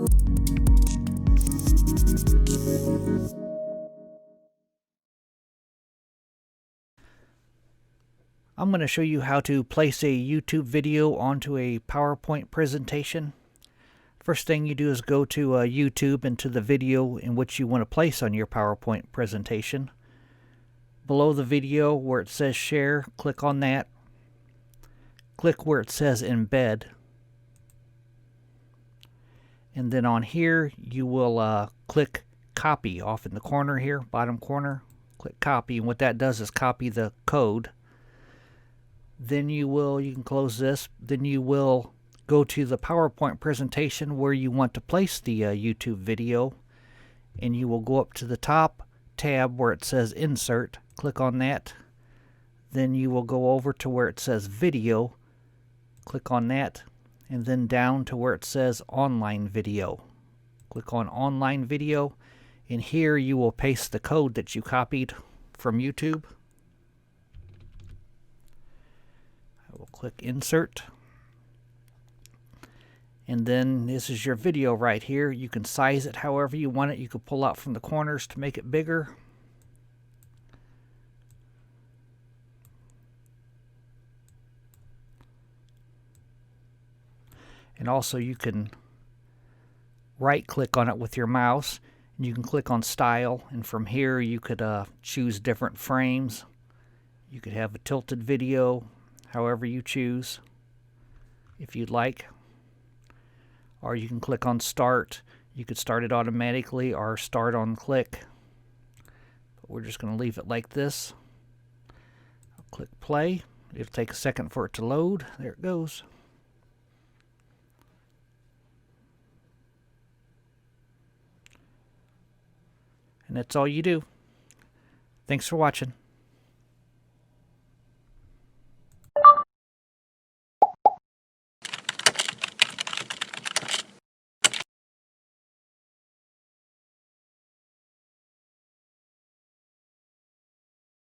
I'm going to show you how to place a YouTube video onto a PowerPoint presentation. First thing you do is go to YouTube and to the video in which you want to place on your PowerPoint presentation. Below the video where it says share, click on that. Click where it says embed. And then on here you will click copy off in the corner here, bottom corner. Click copy, and what that does is copy the code. Then you can close this, then you will go to the PowerPoint presentation where you want to place the YouTube video, and you will go up to the top tab where it says insert, click on that. Then you will go over to where it says video, click on that, and then down to where it says online video. Click on online video, and here you will paste the code that you copied from YouTube. I will click insert, and then this is your video right here. You can size it however you want it. You can pull out from the corners to make it bigger. And also you can right click on it with your mouse, and you can click on style, and from here you could choose different frames. You could have a tilted video, however you choose, if you'd like. Or you can click on start. You could start it automatically or start on click. But we're just going to leave it like this. I'll click play. It'll take a second for it to load. There it goes. And that's all you do. Thanks for watching.